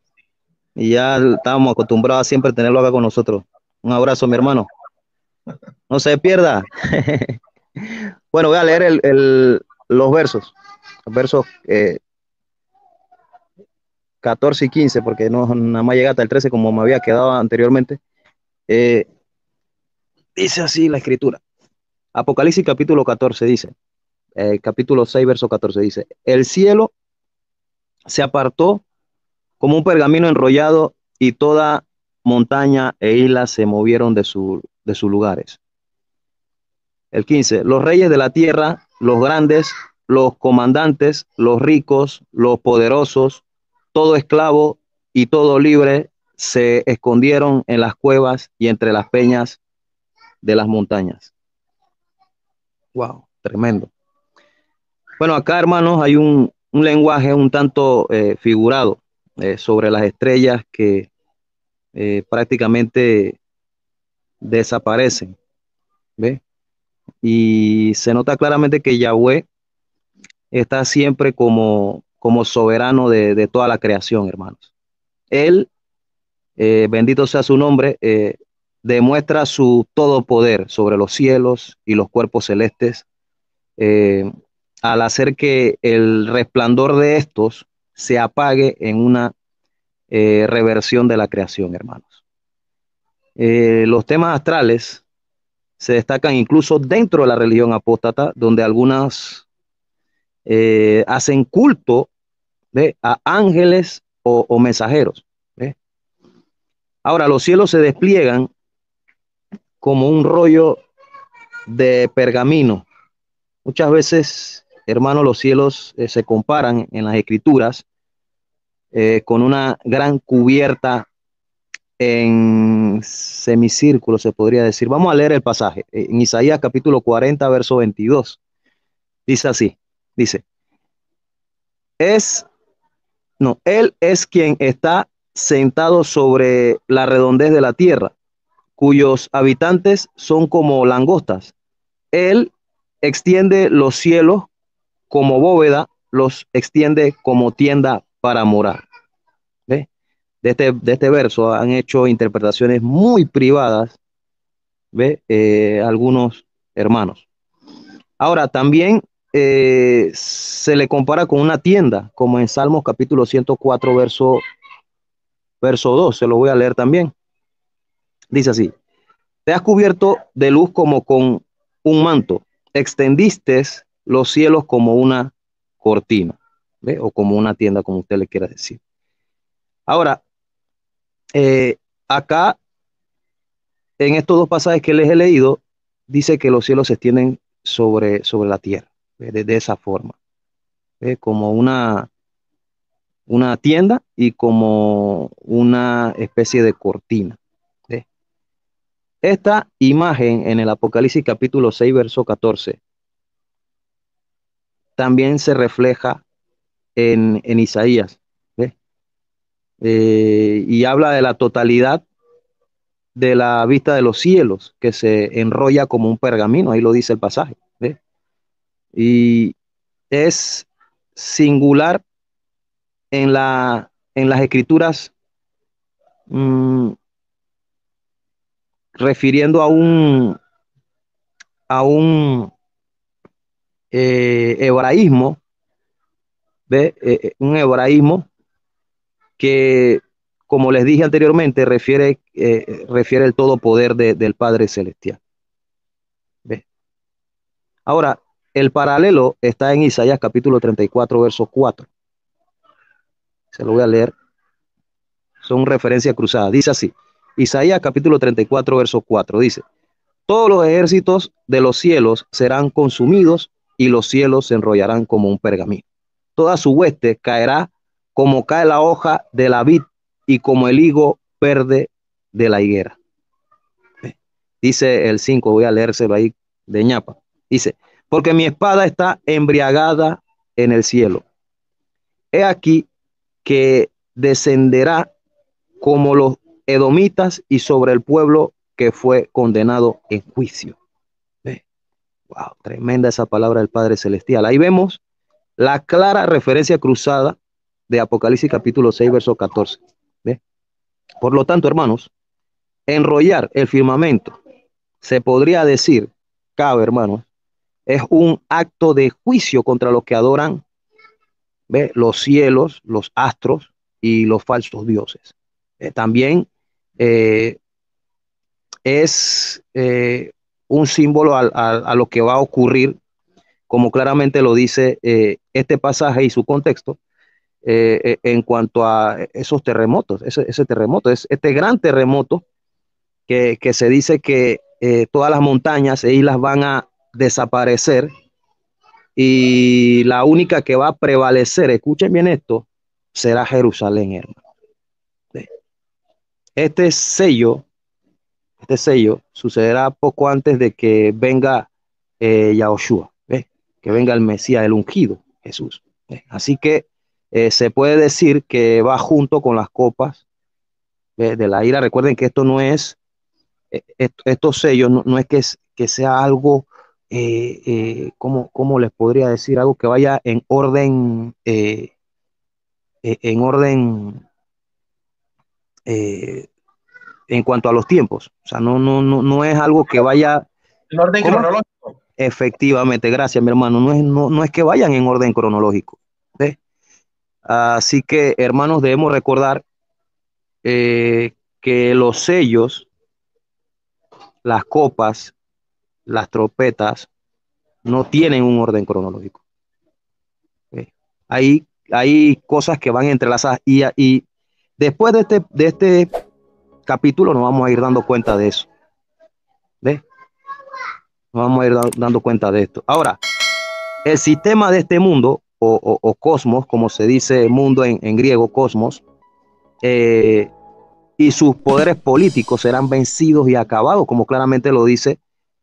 Y ya estábamos acostumbrados a siempre tenerlo acá con nosotros. Un abrazo, mi hermano. No se pierda. Bueno, voy a leer los versos. Los versos 14 y 15, porque no nada más llega hasta el 13 como me había quedado anteriormente. Dice así la escritura. Apocalipsis capítulo 14 dice, capítulo 6, verso 14 dice, el cielo se apartó como un pergamino enrollado, y toda montaña e isla se movieron de sus lugares. El 15, los reyes de la tierra, los grandes, los comandantes, los ricos, los poderosos, todo esclavo y todo libre, se escondieron en las cuevas y entre las peñas de las montañas. Wow, tremendo. Bueno, acá, hermanos, hay un lenguaje un tanto figurado sobre las estrellas que prácticamente desaparecen, ¿ve? Y se nota claramente que Yahweh está siempre como soberano de toda la creación, hermanos. Él, bendito sea su nombre, demuestra su todo poder sobre los cielos y los cuerpos celestes, al hacer que el resplandor de estos se apague en una reversión de la creación, hermanos. Los temas astrales se destacan incluso dentro de la religión apóstata, donde algunas hacen culto, ¿ve?, a ángeles o mensajeros, ¿ve? Ahora, los cielos se despliegan como un rollo de pergamino. Muchas veces, hermanos, los cielos se comparan en las escrituras con una gran cubierta en semicírculo, se podría decir. Vamos a leer el pasaje. En Isaías capítulo 40, verso 22. Dice así, dice, Él es quien está sentado sobre la redondez de la tierra, cuyos habitantes son como langostas. Él extiende los cielos como bóveda, los extiende como tienda para morar. ¿Ve? De este verso han hecho interpretaciones muy privadas, ¿ve? Algunos hermanos. Ahora, también se le compara con una tienda, como en Salmos capítulo 104, verso 2. Se lo voy a leer también. Dice así: te has cubierto de luz como con un manto, extendiste los cielos como una cortina, ¿ve? O como una tienda, como usted le quiera decir. Ahora, acá, en estos dos pasajes que les he leído, dice que los cielos se extienden sobre la tierra, de esa forma, como una tienda y como una especie de cortina. ¿Ve? Esta imagen en el Apocalipsis capítulo 6, verso 14, también se refleja en Isaías, ¿ve? Y habla de la totalidad de la vista de los cielos, que se enrolla como un pergamino, ahí lo dice el pasaje, ¿ve? Y es singular en las escrituras, refiriendo a un hebraísmo, ¿ve? Un hebraísmo que, como les dije anteriormente, refiere el todo poder del Padre Celestial. ¿Ve? Ahora, el paralelo está en Isaías capítulo 34, verso 4. Se lo voy a leer. Son referencias cruzadas. Dice así: Isaías capítulo 34, verso 4. Dice: todos los ejércitos de los cielos serán consumidos y los cielos se enrollarán como un pergamino. Toda su hueste caerá como cae la hoja de la vid y como el higo verde de la higuera. Dice el 5, voy a leérselo ahí de ñapa. Dice: porque mi espada está embriagada en el cielo. He aquí que descenderá como los edomitas y sobre el pueblo que fue condenado en juicio. Wow, tremenda esa palabra del Padre Celestial. Ahí vemos la clara referencia cruzada de Apocalipsis capítulo 6, verso 14. ¿Ve? Por lo tanto, hermanos, enrollar el firmamento, se podría decir, cabe, hermanos, es un acto de juicio contra los que adoran, ¿ve?, los cielos, los astros y los falsos dioses. También es un símbolo a lo que va a ocurrir, como claramente lo dice este pasaje y su contexto, en cuanto a esos terremotos, ese terremoto, este gran terremoto que se dice que todas las montañas e islas van a desaparecer y la única que va a prevalecer, escuchen bien esto, será Jerusalén, hermano. Este sello sucederá poco antes de que venga Yahushua, que venga el Mesías, el ungido, Jesús. Así que se puede decir que va junto con las copas de la ira. Recuerden que esto no es, estos sellos no es que sea algo, ¿cómo les podría decir? Algo que vaya en orden, en cuanto a los tiempos. O sea, no es algo que vaya en orden cronológico. Efectivamente, gracias, mi hermano. No es que vayan en orden cronológico, ¿sí? Así que, hermanos, debemos recordar que los sellos, las copas las trompetas no tienen un orden cronológico. Hay cosas que van entrelazadas y después de este capítulo nos vamos a ir dando cuenta de eso. ¿Ves? Nos vamos a ir dando cuenta de esto. Ahora, el sistema de este mundo, o cosmos, como se dice mundo en griego, cosmos, y sus poderes políticos serán vencidos y acabados, como claramente lo dice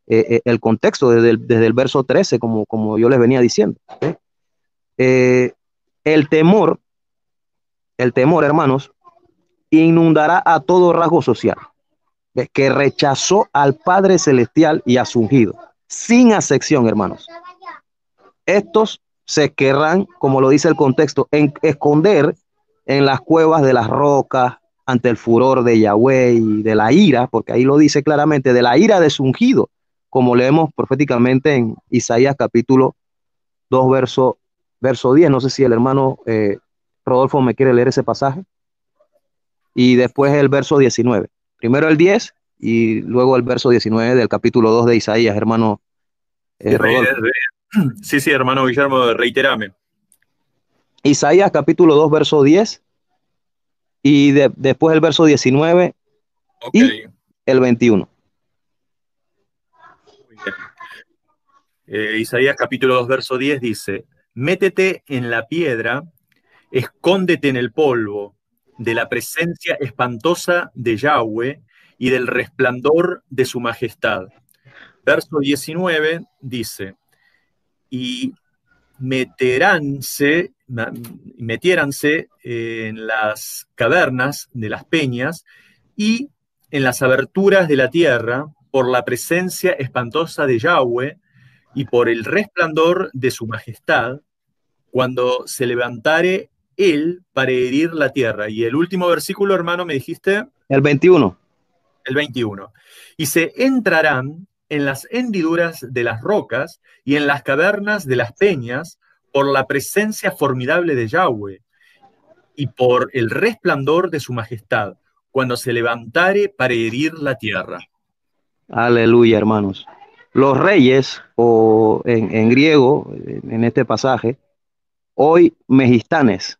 el contexto desde el verso 13, como yo les venía diciendo. El temor, hermanos, inundará a todo rasgo social, que rechazó al Padre Celestial y a su ungido, sin acepción, hermanos. Estos se querrán, como lo dice el contexto, esconder en las cuevas de las rocas ante el furor de Yahweh y de la ira, porque ahí lo dice claramente, de la ira de su ungido, como leemos proféticamente en Isaías capítulo 2, verso 10. No sé si el hermano Rodolfo me quiere leer ese pasaje. Y después el verso 19. Primero el 10 y luego el verso 19 del capítulo 2 de Isaías, hermano Rodolfo. Sí, hermano Guillermo, reiterame. Isaías capítulo 2, verso 10 y después el verso 19 y el 21. Muy bien. Isaías capítulo 2, verso 10 dice: métete en la piedra, escóndete en el polvo, de la presencia espantosa de Yahweh y del resplandor de su majestad. Verso 19 dice: y metiéranse en las cavernas de las peñas y en las aberturas de la tierra por la presencia espantosa de Yahweh y por el resplandor de su majestad, cuando se levantare él para herir la tierra. Y el último versículo, hermano, me dijiste. El 21. El 21. Y se entrarán en las hendiduras de las rocas y en las cavernas de las peñas por la presencia formidable de Yahweh y por el resplandor de su majestad, cuando se levantare para herir la tierra. Aleluya, hermanos. Los reyes, o en griego, en este pasaje, hoy megistanes,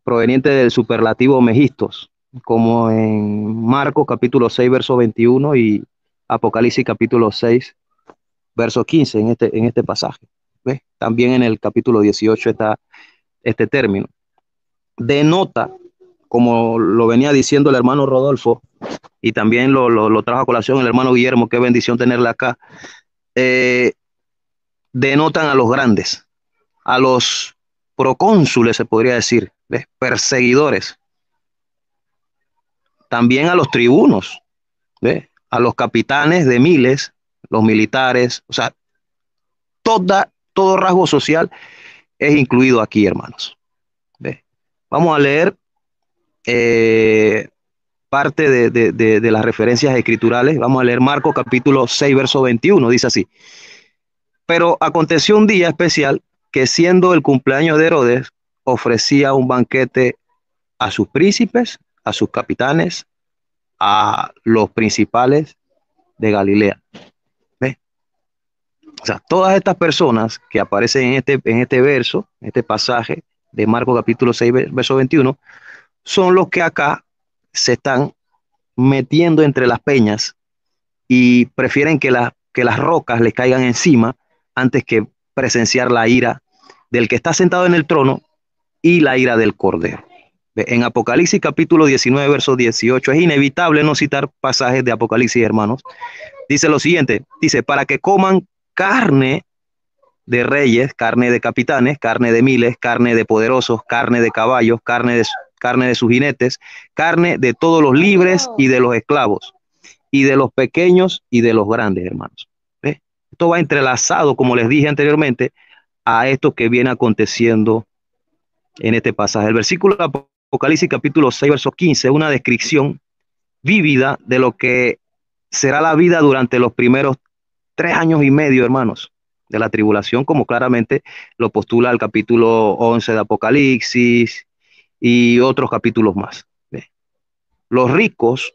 proveniente del superlativo megistos, como en Marcos capítulo 6, verso 21 y Apocalipsis capítulo 6, verso 15 en este pasaje. ¿Ves? También en el capítulo 18 está este término. Denota, como lo venía diciendo el hermano Rodolfo, y también lo trajo a colación el hermano Guillermo, qué bendición tenerla acá, denotan a los grandes, a los procónsules, se podría decir, ¿ves? Perseguidores, también a los tribunos, ¿ves? A los capitanes de miles, los militares, o sea, todo rasgo social es incluido aquí, hermanos. ¿Ves? Vamos a leer parte de las referencias escriturales. Vamos a leer Marcos capítulo 6, verso 21, dice así: pero aconteció un día especial que, siendo el cumpleaños de Herodes, ofrecía un banquete a sus príncipes, a sus capitanes, a los principales de Galilea. ¿Ves? O sea, todas estas personas que aparecen en este verso, en este pasaje de Marcos capítulo 6, verso 21, son los que acá se están metiendo entre las peñas y prefieren que las rocas les caigan encima antes que presenciar la ira del que está sentado en el trono y la ira del Cordero. En Apocalipsis capítulo 19, verso 18, es inevitable no citar pasajes de Apocalipsis, hermanos. Dice lo siguiente, dice: para que coman carne de reyes, carne de capitanes, carne de miles, carne de poderosos, carne de caballos, carne de sus jinetes, carne de todos los libres y de los esclavos, y de los pequeños y de los grandes, hermanos. ¿Ves? Esto va entrelazado, como les dije anteriormente, a esto que viene aconteciendo en este pasaje. El versículo de Apocalipsis capítulo 6, verso 15, es una descripción vívida de lo que será la vida durante los primeros 3 años y medio, hermanos, de la tribulación, como claramente lo postula el capítulo 11 de Apocalipsis y otros capítulos más. ¿Ves? Los ricos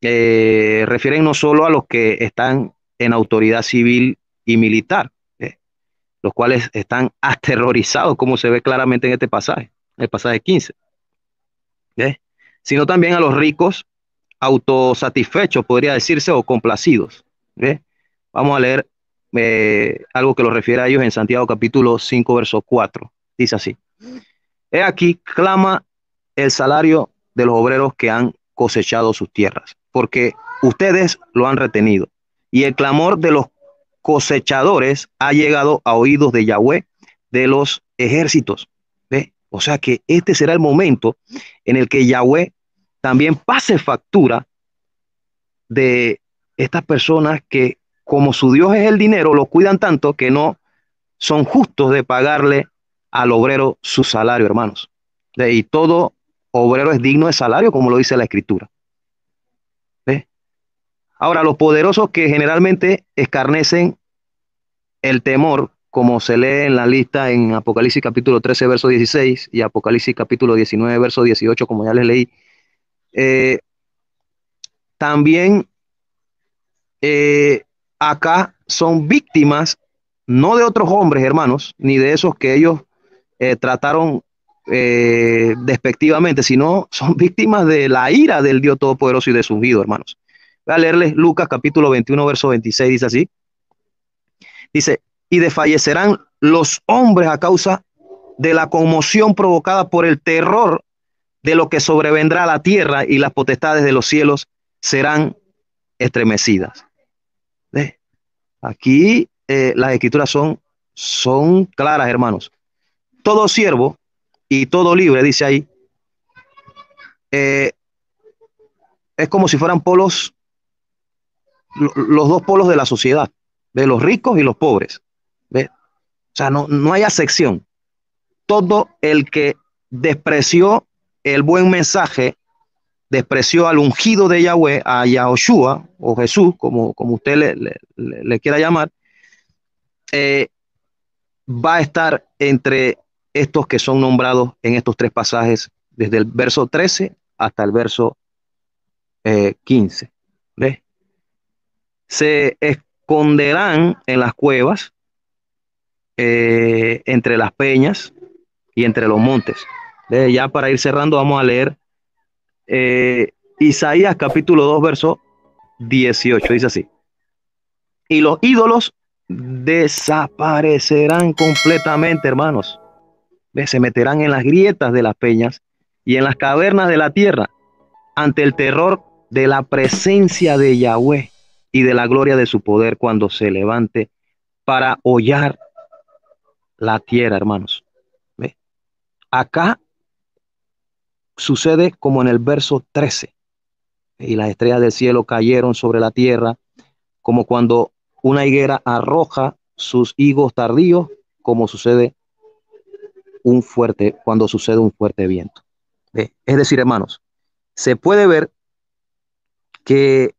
refieren no solo a los que están en autoridad civil y militar, los cuales están aterrorizados, como se ve claramente en este pasaje, el pasaje 15, sino también a los ricos autosatisfechos, podría decirse, o complacidos. Vamos a leer algo que lo refiere a ellos en Santiago capítulo 5, verso 4. Dice así: he aquí, clama el salario de los obreros que han cosechado sus tierras, porque ustedes lo han retenido, y el clamor de los cosechadores ha llegado a oídos de Yahweh de los ejércitos. ¿Ve? O sea que este será el momento en el que Yahweh también pase factura de estas personas que, como su Dios es el dinero, lo cuidan tanto que no son justos de pagarle al obrero su salario, hermanos. Y todo obrero es digno de salario, como lo dice la Escritura. ¿Ve? Ahora, los poderosos que generalmente escarnecen el temor, como se lee en la lista en Apocalipsis capítulo 13, verso 16 y Apocalipsis capítulo 19, verso 18, como ya les leí, también acá son víctimas no de otros hombres, hermanos, ni de esos que ellos trataron despectivamente, sino son víctimas de la ira del Dios Todopoderoso y de su ungido, hermanos. Voy a leerles Lucas capítulo 21, verso 26, dice así. Dice: y desfallecerán los hombres a causa de la conmoción provocada por el terror de lo que sobrevendrá a la tierra, y las potestades de los cielos serán estremecidas. Aquí las escrituras son claras, hermanos. Todo siervo y todo libre, dice ahí, es como si fueran polos, los dos polos de la sociedad, de los ricos y los pobres. ¿Ve? O sea, no hay acepción. Todo el que despreció el buen mensaje, despreció al ungido de Yahweh, a Yahoshua o Jesús, como usted le quiera llamar, va a estar entre estos que son nombrados en estos tres pasajes, desde el verso 13 hasta el verso 15. ¿Ves? Se esconderán en las cuevas, entre las peñas y entre los montes. ¿Ves? Ya para ir cerrando, vamos a leer Isaías capítulo 2, verso 18. Dice así: y los ídolos desaparecerán completamente, hermanos. ¿Ves? Se meterán en las grietas de las peñas y en las cavernas de la tierra, ante el terror de la presencia de Yahweh y de la gloria de su poder, cuando se levante para hollar la tierra, hermanos. ¿Ves? Acá sucede como en el verso 13. Y las estrellas del cielo cayeron sobre la tierra, como cuando una higuera arroja sus higos tardíos, como sucede cuando sucede un fuerte viento. Es decir, hermanos, se puede ver que,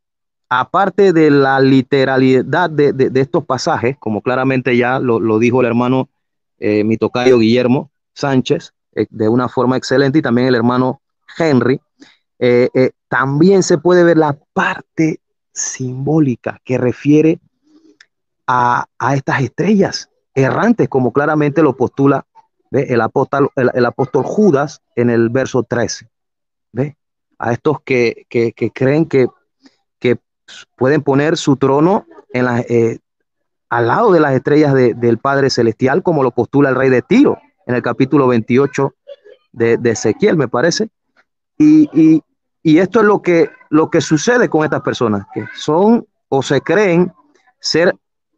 aparte de la literalidad de estos pasajes, como claramente ya lo dijo el hermano mi tocayo Guillermo Sánchez, de una forma excelente, y también el hermano Henry, también se puede ver la parte simbólica que refiere a estas estrellas errantes, como claramente lo postula el apóstol Judas en el verso 13. ¿Ve? A estos que creen que pueden poner su trono al lado de las estrellas del Padre Celestial, como lo postula el rey de Tiro en el capítulo 28 de Ezequiel, me parece. Y esto es lo que sucede con estas personas, que son o se creen ser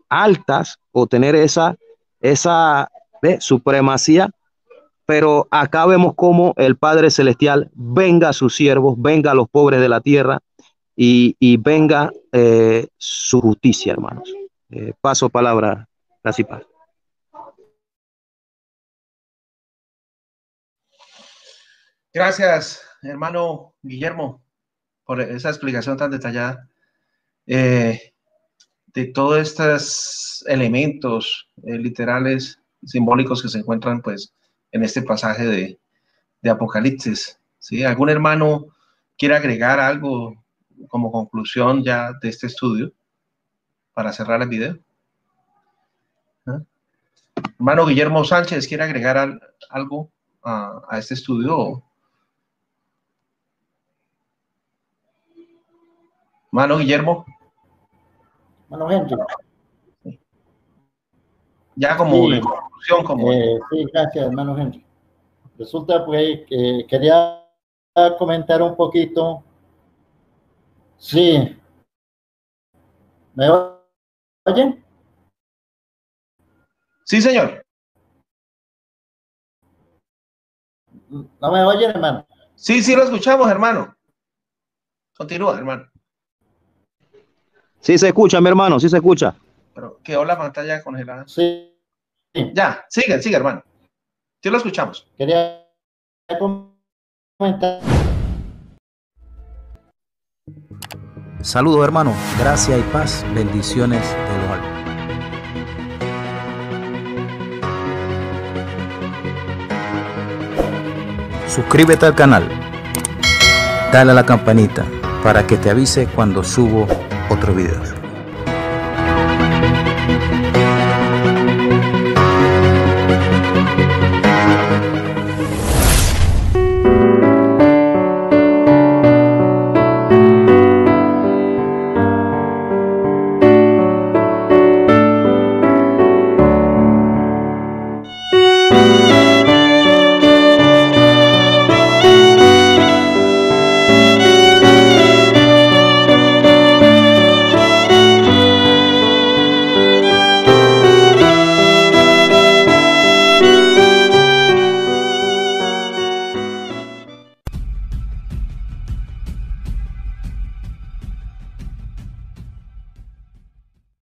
altas o tener esa supremacía, pero acá vemos cómo el Padre Celestial venga a sus siervos, venga a los pobres de la tierra y venga su justicia, hermanos. Paso palabra, gracias y paz. Gracias, hermano Guillermo, por esa explicación tan detallada de todos estos elementos literales, simbólicos que se encuentran pues en este pasaje de Apocalipsis. ¿Sí? ¿Algún hermano quiere agregar algo como conclusión ya de este estudio, para cerrar el video. Hermano Guillermo Sánchez, ¿quiere agregar algo a este estudio? Hermano Guillermo. Hermano Henry. Ya como de conclusión. Sí, gracias, hermano Henry. Resulta pues que quería comentar un poquito. Sí. ¿Me oyen? Sí, señor. ¿No me oyen, hermano? Sí, sí lo escuchamos, hermano. Continúa, hermano. Sí se escucha, mi hermano, sí se escucha. Pero quedó la pantalla congelada. Sí. Ya, sigue, hermano. Sí lo escuchamos. Quería comentar. Saludos, hermano. Gracia y paz. Bendiciones de lo alto. Suscríbete al canal. Dale a la campanita para que te avise cuando subo otros videos.